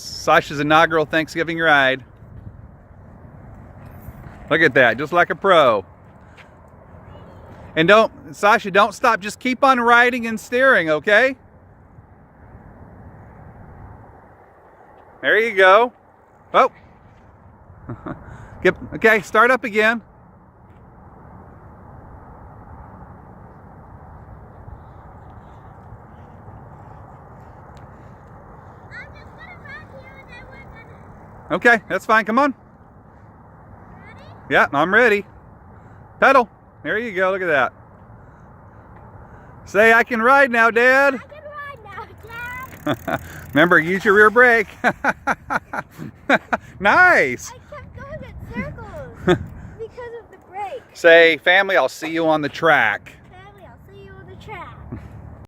Sasha's inaugural Thanksgiving ride. Look at that, just like a pro. And Sasha, don't stop. Just keep on riding and steering, okay? There you go. Oh. Okay, start up again. I'm just gonna ride here and then we're gonna... Okay, that's fine. Come on. Ready? Yeah, I'm ready. Pedal. There you go. Look at that. Say, I can ride now, Dad. I can ride now, Dad. Remember, use your rear brake. Nice. I kept going in circles because of the brake. Say, family, I'll see you on the track.